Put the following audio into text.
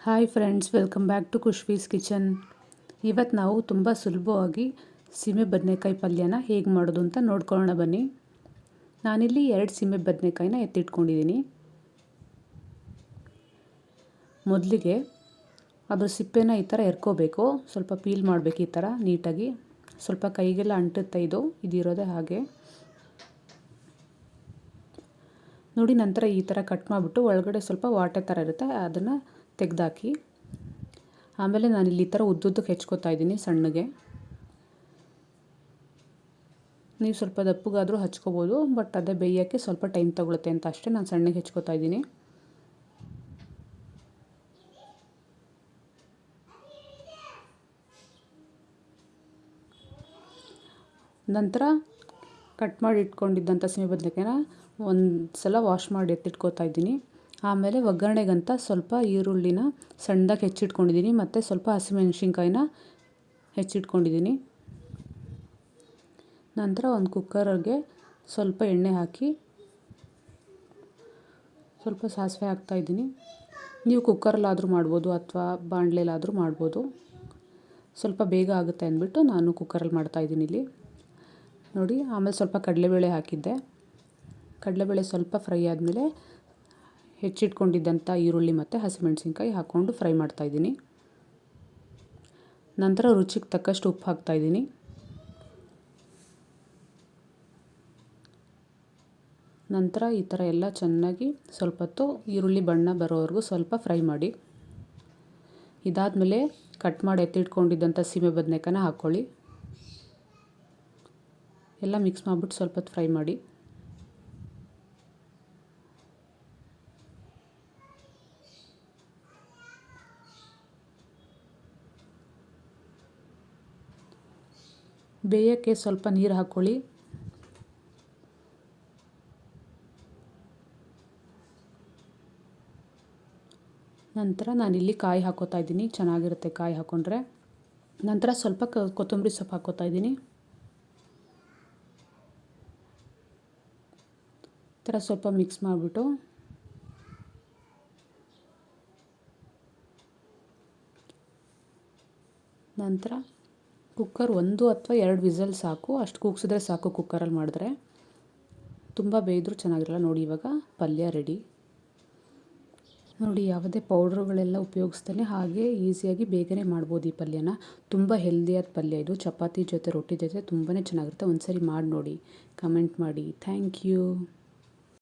Hi friends, welcome back to Khushvi's kitchen. ಇವತ್ತು ನಾವು ತುಂಬ ಸುಲಭವಾಗಿ ಸೀಮೆ ಬದನೆಕಾಯಿ ಪಲ್ಯನ ಹೇಗೆ ಮಾಡೋದು ಅಂತ ನೋಡ್ಕೊಳ್ಳೋಣ ಬನ್ನಿ. ನಾನಿಲ್ಲಿ 2 ಸೀಮೆ ಬದನೆಕಾಯಿನ ಎತ್ತಿಟ್ಕೊಂಡಿದ್ದೀನಿ. ಮೊದಲಿಗೆ ಅದ್ರ ಸಿಪ್ಪೆನ ಈ ಥರ ಎರ್ಕೋಬೇಕು. ಸ್ವಲ್ಪ ಪೀಲ್ ಮಾಡಬೇಕು ಈ ಥರ ನೀಟಾಗಿ. ಸ್ವಲ್ಪ ಕೈಗೆಲ್ಲ ಅಂಟುತ್ತೆ ಇದಿರೋದೇ ಹಾಗೆ ನೋಡಿ. ನಂತರ ಈ ಥರ ಕಟ್ ಮಾಡಿಬಿಟ್ಟು ಒಳಗಡೆ ಸ್ವಲ್ಪ ವಾಟೆ ಥರ ಇರುತ್ತೆ, ಅದನ್ನು ತೆಗೆದಾಕಿ. ಆಮೇಲೆ ನಾನಿಲ್ಲಿ ಈ ಥರ ಉದ್ದುದ್ದಕ್ಕೆ ಹೆಚ್ಕೋತಾ ಇದ್ದೀನಿ ಸಣ್ಣಗೆ. ನೀವು ಸ್ವಲ್ಪ ದಪ್ಪಗಾದರೂ ಹಚ್ಕೋಬೋದು, ಬಟ್ ಅದೇ ಬೇಯೋಕ್ಕೆ ಸ್ವಲ್ಪ ಟೈಮ್ ತಗೊಳುತ್ತೆ ಅಂತ ಅಷ್ಟೇ ನಾನು ಸಣ್ಣಗೆ ಹೆಚ್ಕೋತಾ ಇದ್ದೀನಿ. ನಂತರ ಕಟ್ ಮಾಡಿ ಇಟ್ಕೊಂಡಿದ್ದಂಥ ಸೀಮೆ ಬದನೆಕಾಯಿನ ಒಂದು ಸಲ ವಾಶ್ ಮಾಡಿ ಎತ್ತಿಟ್ಕೋತಾ ಇದ್ದೀನಿ. ಆಮೇಲೆ ಒಗ್ಗರಣೆಗಂತ ಸ್ವಲ್ಪ ಈರುಳ್ಳಿನ ಸಣ್ಣದಾಗಿ ಹೆಚ್ಚಿಟ್ಕೊಂಡಿದ್ದೀನಿ ಮತ್ತು ಸ್ವಲ್ಪ ಹಸಿಮೆಣಸಿನ್ಕಾಯಿನ ಹೆಚ್ಚಿಟ್ಕೊಂಡಿದ್ದೀನಿ. ನಂತರ ಒಂದು ಕುಕ್ಕರ್ಗೆ ಸ್ವಲ್ಪ ಎಣ್ಣೆ ಹಾಕಿ ಸ್ವಲ್ಪ ಸಾಸಿವೆ ಹಾಕ್ತಾಯಿದ್ದೀನಿ. ನೀವು ಕುಕ್ಕರಲ್ಲಾದರೂ ಮಾಡ್ಬೋದು ಅಥವಾ ಬಾಣಲೆಲಾದರೂ ಮಾಡ್ಬೋದು. ಸ್ವಲ್ಪ ಬೇಗ ಆಗುತ್ತೆ ಅಂದ್ಬಿಟ್ಟು ನಾನು ಕುಕ್ಕರಲ್ಲಿ ಮಾಡ್ತಾಯಿದ್ದೀನಿ ಇಲ್ಲಿ ನೋಡಿ. ಆಮೇಲೆ ಸ್ವಲ್ಪ ಕಡಲೆಬೇಳೆ ಹಾಕಿದ್ದೆ. ಕಡಲೆಬೇಳೆ ಸ್ವಲ್ಪ ಫ್ರೈ ಆದಮೇಲೆ ಹೆಚ್ಚಿಟ್ಕೊಂಡಿದ್ದಂಥ ಈರುಳ್ಳಿ ಮತ್ತು ಹಸಿಮೆಣಸಿನ್ಕಾಯಿ ಹಾಕ್ಕೊಂಡು ಫ್ರೈ ಮಾಡ್ತಾಯಿದ್ದೀನಿ. ನಂತರ ರುಚಿಗೆ ತಕ್ಕಷ್ಟು ಉಪ್ಪು ಹಾಕ್ತಾಯಿದ್ದೀನಿ. ನಂತರ ಈ ಥರ ಎಲ್ಲ ಚೆನ್ನಾಗಿ ಸ್ವಲ್ಪ ಹೊತ್ತು ಈರುಳ್ಳಿ ಬಣ್ಣ ಬರೋವರೆಗೂ ಸ್ವಲ್ಪ ಫ್ರೈ ಮಾಡಿ. ಇದಾದಮೇಲೆ ಕಟ್ ಮಾಡಿ ಎತ್ತಿಟ್ಕೊಂಡಿದ್ದಂಥ ಸೀಮೆ ಬದನೆಕಾಯಿನ ಹಾಕ್ಕೊಳ್ಳಿ. ಎಲ್ಲ ಮಿಕ್ಸ್ ಮಾಡಿಬಿಟ್ಟು ಸ್ವಲ್ಪ ಹೊತ್ತು ಫ್ರೈ ಮಾಡಿ. ಬೇಯೋಕ್ಕೆ ಸ್ವಲ್ಪ ನೀರು ಹಾಕ್ಕೊಳ್ಳಿ. ನಂತರ ನಾನಿಲ್ಲಿ ಕಾಯಿ ಹಾಕೋತಾ ಇದ್ದೀನಿ, ಚೆನ್ನಾಗಿರುತ್ತೆ ಕಾಯಿ ಹಾಕ್ಕೊಂಡ್ರೆ. ನಂತರ ಸ್ವಲ್ಪ ಕೊತ್ತಂಬರಿ ಸೊಪ್ಪು ಹಾಕೋತಾ ಇದ್ದೀನಿ. ಈ ಥರ ಸ್ವಲ್ಪ ಮಿಕ್ಸ್ ಮಾಡಿಬಿಟ್ಟು ನಂತರ ಕುಕ್ಕರ್ 1 ಅಥವಾ 2 ವಿಸಲ್ ಸಾಕು. ಅಷ್ಟು ಕೂಗಿಸಿದ್ರೆ ಸಾಕು ಕುಕ್ಕರಲ್ಲಿ ಮಾಡಿದ್ರೆ. ತುಂಬ ಬೇಯಿದ್ರೂ ಚೆನ್ನಾಗಿರಲ್ಲ. ನೋಡಿ, ಇವಾಗ ಪಲ್ಯ ರೆಡಿ ನೋಡಿ. ಯಾವುದೇ ಪೌಡ್ರುಗಳೆಲ್ಲ ಉಪಯೋಗಿಸ್ತಾನೆ ಹಾಗೆ ಈಸಿಯಾಗಿ ಬೇಗನೆ ಮಾಡ್ಬೋದು ಈ ಪಲ್ಯನ. ತುಂಬ ಹೆಲ್ದಿಯಾದ ಪಲ್ಯ ಇದು. ಚಪಾತಿ ಜೊತೆ ರೊಟ್ಟಿ ಜೊತೆ ತುಂಬಾ ಚೆನ್ನಾಗಿರುತ್ತೆ. ಒಂದ್ಸರಿ ಮಾಡಿ ನೋಡಿ, ಕಮೆಂಟ್ ಮಾಡಿ. Thank you.